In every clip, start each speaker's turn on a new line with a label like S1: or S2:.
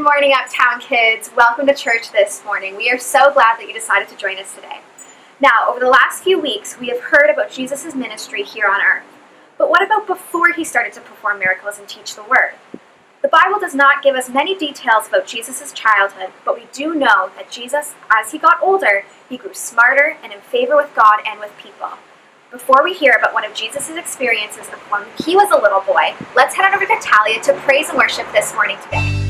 S1: morning, Uptown Kids. Welcome to church this morning. We are so glad that you decided to join us today. Now, over the last few weeks, we have heard about Jesus' ministry here on earth. But what about before he started to perform miracles and teach the word? The Bible does not give us many details about Jesus' childhood, but we do know that Jesus, as he got older, he grew smarter and in favor with God and with people. Before we hear about one of Jesus' experiences of when he was a little boy, let's head on over to Talia to praise and worship this morning today.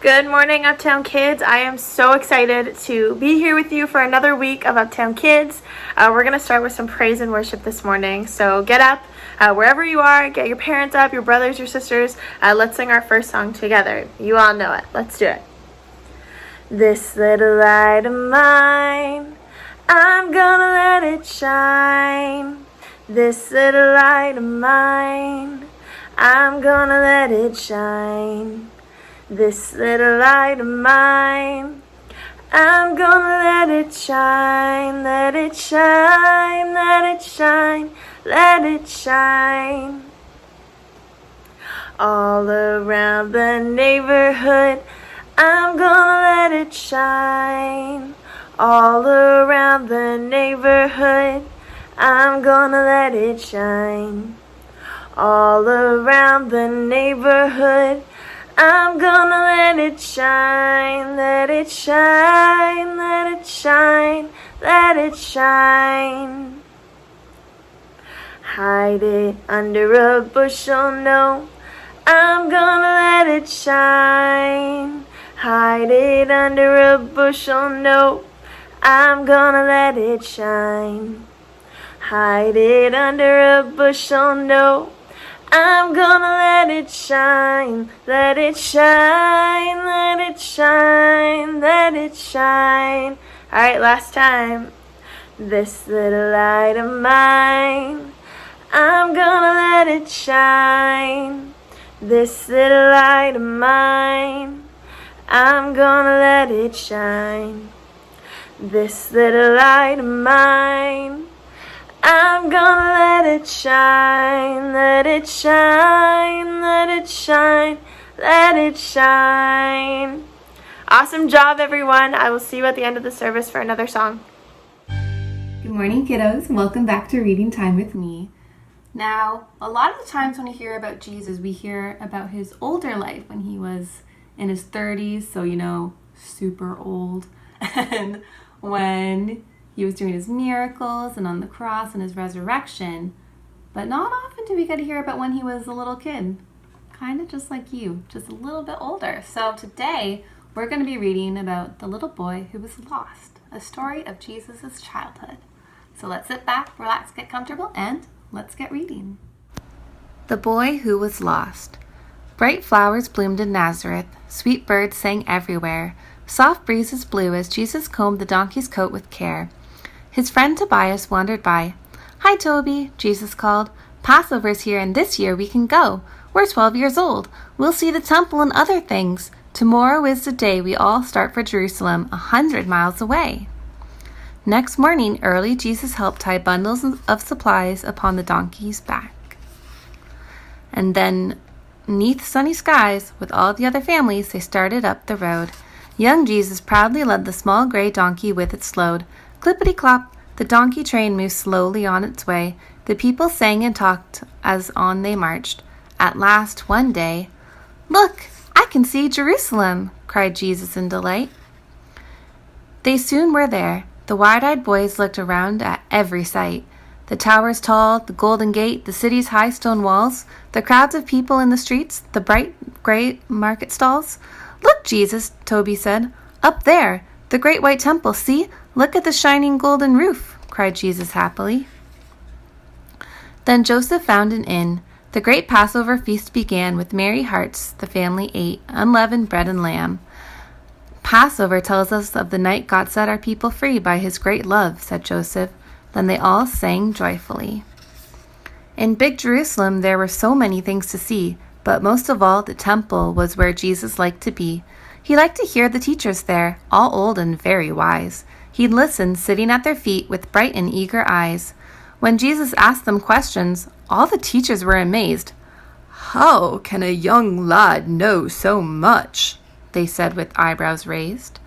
S2: Good morning, Uptown Kids. I am so excited to be here with you for another week of Uptown Kids. We're going to start with some praise and worship this morning. So get up, wherever you are, get your parents up, your brothers, your sisters. Let's sing our first song together. You all know it. Let's do it. This little light of mine, I'm gonna let it shine. This little light of mine, I'm gonna let it shine. This little light of mine, I'm gonna let it shine, let it shine, let it shine, let it shine. All around the neighborhood, I'm gonna let it shine. All around the neighborhood, I'm gonna let it shine. All around the neighborhood, I'm gonna let it shine, let it shine, let it shine, let it shine. Hide it under a bushel, no, I'm gonna let it shine. Hide it under a bushel, no, I'm gonna let it shine. Hide it under a bushel, no, I'm gonna let it shine, let it shine, let it shine, let it shine. Alright, last time. This little light of mine, I'm gonna let it shine. This little light of mine, I'm gonna let it shine. This little light of mine, I'm gonna let it shine, let it shine, let it shine, let it shine. Awesome job, everyone. I will see you at the end of the service for another song.
S3: Good morning, kiddos. Welcome back to Reading Time with me. Now, a lot of the times when we hear about Jesus, we hear about his older life when he was in his 30s, so super old. And when he was doing his miracles and on the cross and his resurrection. But not often do we get to hear about when he was a little kid. Kind of just like you, just a little bit older. So today, we're going to be reading about the little boy who was lost. A story of Jesus' childhood. So let's sit back, relax, get comfortable, and let's get reading.
S4: The boy who was lost. Bright flowers bloomed in Nazareth. Sweet birds sang everywhere. Soft breezes blew as Jesus combed the donkey's coat with care. His friend Tobias wandered by. "Hi, Toby," Jesus called. "Passover's here, and this year we can go. We're 12 years old. We'll see the temple and other things. Tomorrow is the day we all start for Jerusalem, 100 miles away." Next morning, early, Jesus helped tie bundles of supplies upon the donkey's back. And then, 'neath sunny skies, with all the other families, they started up the road. Young Jesus proudly led the small gray donkey with its load. Clippity-clop, the donkey train moved slowly on its way. The people sang and talked as on they marched. At last, one day, "Look, I can see Jerusalem!" cried Jesus in delight. They soon were there. The wide-eyed boys looked around at every sight. The towers tall, the golden gate, the city's high stone walls, the crowds of people in the streets, the bright gray market stalls. "Look, Jesus," Toby said. "Up there, the great white temple, see? Look at the shining golden roof," cried Jesus happily. Then Joseph found an inn. The great Passover feast began. With merry hearts the family ate unleavened bread and lamb. "Passover tells us of the night God set our people free by his great love," said Joseph. Then they all sang joyfully. In big Jerusalem there were so many things to see, but most of all the temple was where Jesus liked to be. He liked to hear the teachers there, all old and very wise. He'd listen, sitting at their feet with bright and eager eyes. When Jesus asked them questions, all the teachers were amazed. "How can a young lad know so much?" they said with eyebrows raised.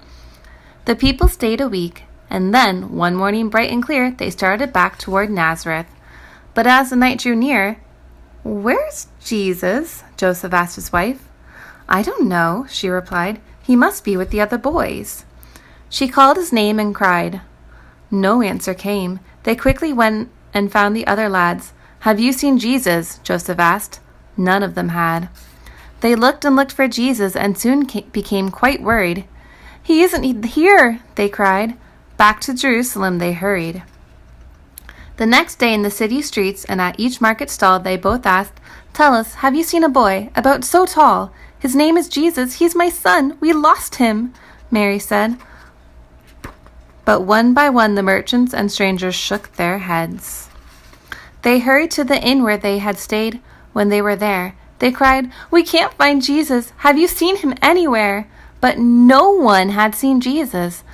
S4: The people stayed a week, and then, one morning bright and clear, they started back toward Nazareth. But as the night drew near, "Where's Jesus?" Joseph asked his wife. "I don't know," she replied. "He must be with the other boys." She called his name and cried. No answer came. They quickly went and found the other lads. "Have you seen Jesus?" Joseph asked. None of them had. They looked and looked for Jesus and soon became quite worried. "He isn't here," they cried. Back to Jerusalem they hurried. The next day in the city streets and at each market stall they both asked, "Tell us, have you seen a boy, about so tall? His name is Jesus. He's my son. We lost him," Mary said. But one by one the merchants and strangers shook their heads. They hurried to the inn where they had stayed. When they were there, they cried, "We can't find Jesus. Have you seen him anywhere?" But no one had seen Jesus.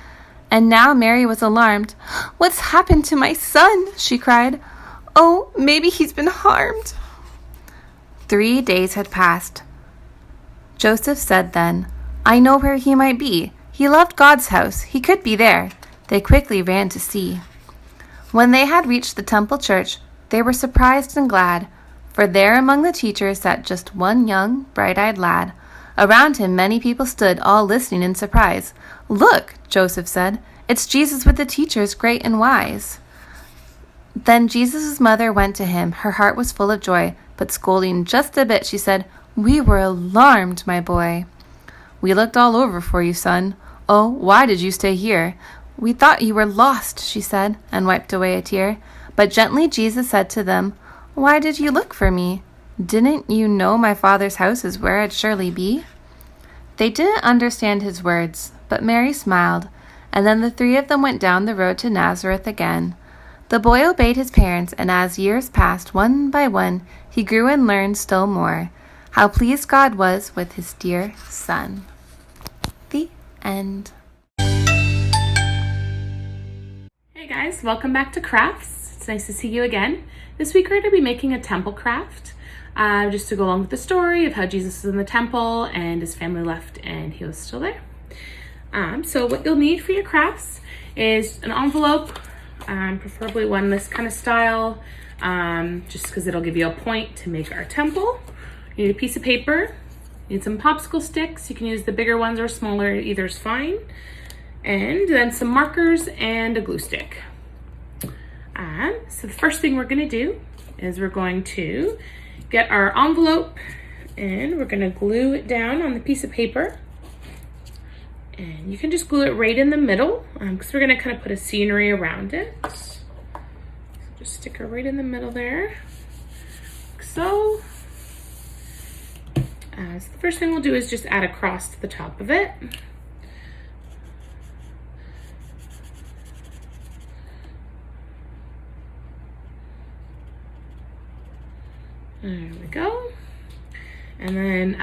S4: And now Mary was alarmed. "What's happened to my son?" she cried. "Oh, maybe he's been harmed." 3 days had passed. Joseph said then, "I know where he might be. He loved God's house. He could be there." They quickly ran to see. When they had reached the temple church, they were surprised and glad, for there among the teachers sat just one young, bright-eyed lad. Around him many people stood, all listening in surprise. "Look," Joseph said, "it's Jesus with the teachers, great and wise." Then Jesus' mother went to him. Her heart was full of joy, but scolding just a bit, she said, "We were alarmed, my boy." "We looked all over for you, son. Oh, why did you stay here?" "We thought you were lost," she said, and wiped away a tear. But gently Jesus said to them, "Why did you look for me? Didn't you know my Father's house is where I'd surely be?" They didn't understand his words, but Mary smiled, and then the 3 of them went down the road to Nazareth again. The boy obeyed his parents, and as years passed, one by one, he grew and learned still more how pleased God was with his dear son. The end.
S5: Hey guys, welcome back to Crafts. It's nice to see you again. This week we're going to be making a temple craft, just to go along with the story of how Jesus is in the temple and his family left and he was still there. So what you'll need for your crafts is an envelope, preferably one this kind of style, just because it'll give you a point to make our temple. You need a piece of paper, you need some popsicle sticks. You can use the bigger ones or smaller, either is fine. And then some markers and a glue stick. So the first thing we're going to do is we're going to get our envelope and we're going to glue it down on the piece of paper. And you can just glue it right in the middle because we're going to kind of put a scenery around it. So just stick it right in the middle there, like so. So the first thing we'll do is just add a cross to the top of it. There we go. And then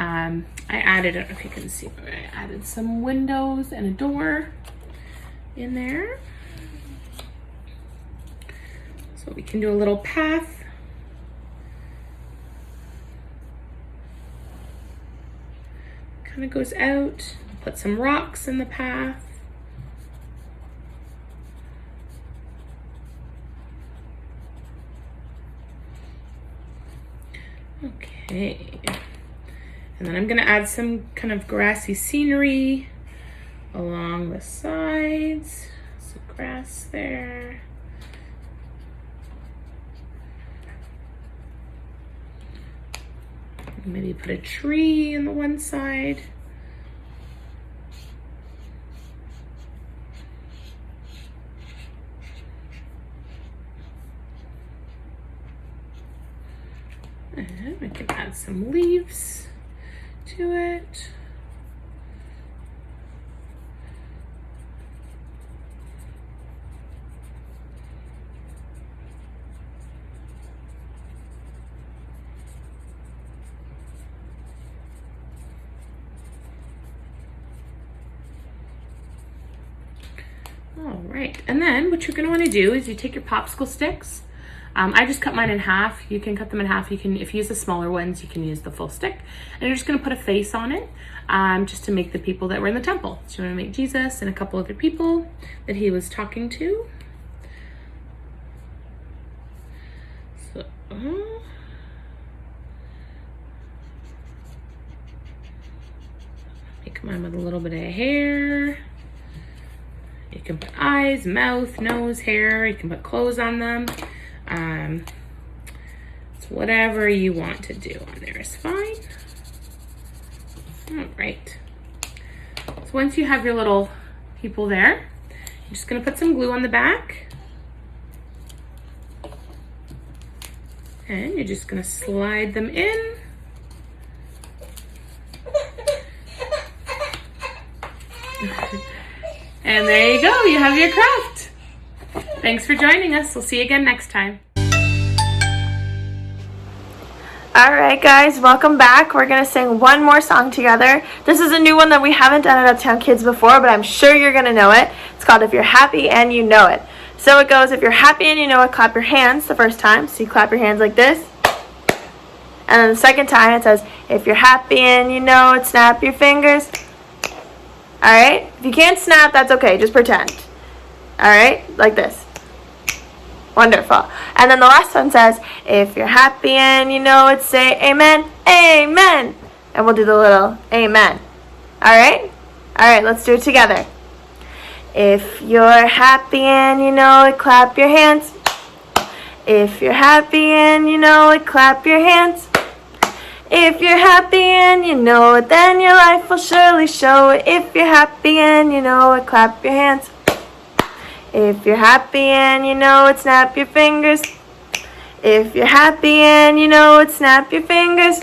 S5: I added, I don't know if you can see, but I added some windows and a door in there. So we can do a little path. Kind of goes out, put some rocks in the path. Okay, and then I'm going to add some kind of grassy scenery along the sides, some grass there. Maybe put a tree on the one side. And we can add some leaves to it. All right, and then what you're going to want to do is you take your popsicle sticks. I just cut mine in half. You can cut them in half. If you use the smaller ones, you can use the full stick. And you're just gonna put a face on it, just to make the people that were in the temple. So you wanna make Jesus and a couple other people that he was talking to. So, make mine with a little bit of hair. You can put eyes, mouth, nose, hair. You can put clothes on them. It's whatever you want to do on there is fine. All right. So once you have your little people there, you're just gonna put some glue on the back. And you're just gonna slide them in. And there you go, you have your craft. Thanks for joining us. We'll see you again next time.
S2: Alright guys, welcome back. We're going to sing one more song together. This is a new one that we haven't done at Uptown Kids before, but I'm sure you're going to know it. It's called If You're Happy and You Know It. So it goes, if you're happy and you know it, clap your hands the first time. So you clap your hands like this. And then the second time it says, if you're happy and you know it, snap your fingers. Alright? If you can't snap, that's okay. Just pretend. Alright? Like this. Wonderful. And then the last one says, if you're happy and you know it, say amen, amen. And we'll do the little amen. Alright? Alright, let's do it together. If you're happy and you know it, clap your hands. If you're happy and you know it, clap your hands. If you're happy and you know it, then your life will surely show it. If you're happy and you know it, clap your hands. If you're happy and you know it, snap your fingers. If you're happy and you know it, snap your fingers.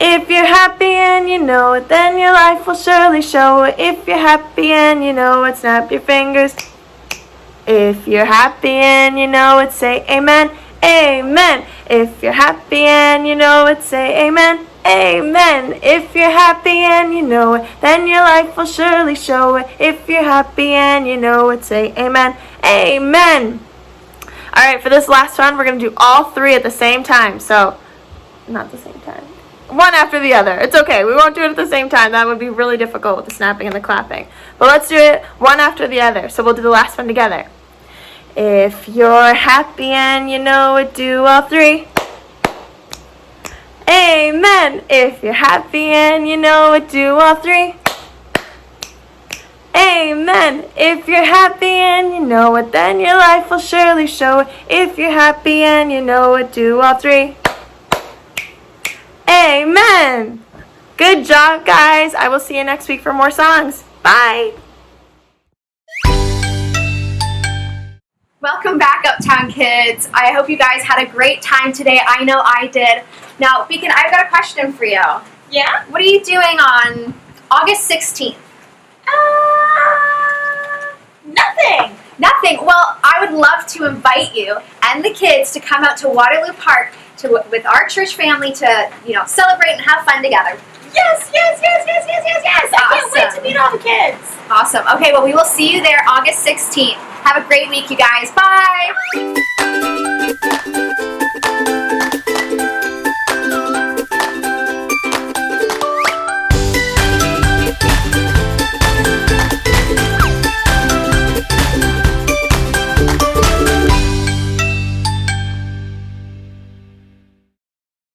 S2: If you're happy and you know it, then your life will surely show it. If you're happy and you know it, snap your fingers. If you're happy and you know it, say amen, amen. If you're happy and you know it, say amen, amen. If you're happy and you know it, then your life will surely show it. If you're happy and you know it, say amen, amen. Alright, for this last one, we're going to do all three at the same time. So, not the same time. One after the other. It's okay. We won't do it at the same time. That would be really difficult with the snapping and the clapping. But let's do it one after the other. So we'll do the last one together. If you're happy and you know it, do all three. Amen. If you're happy and you know it, do all three. Amen. If you're happy and you know it, then your life will surely show it. If you're happy and you know it, do all three. Amen. Good job, guys. I will see you next week for more songs. Bye.
S1: Welcome back, Uptown Kids. I hope you guys had a great time today. I know I did. Now, Beacon, I've got a question for you.
S3: Yeah?
S1: What are you doing on August 16th?
S3: Nothing.
S1: Nothing. Well, I would love to invite you and the kids to come out to Waterloo Park with our church family to, celebrate and have fun together.
S3: Yes. I can't wait to meet all the kids.
S1: Awesome. Okay, well, we will see you there August 16th. Have a great week, you guys. Bye.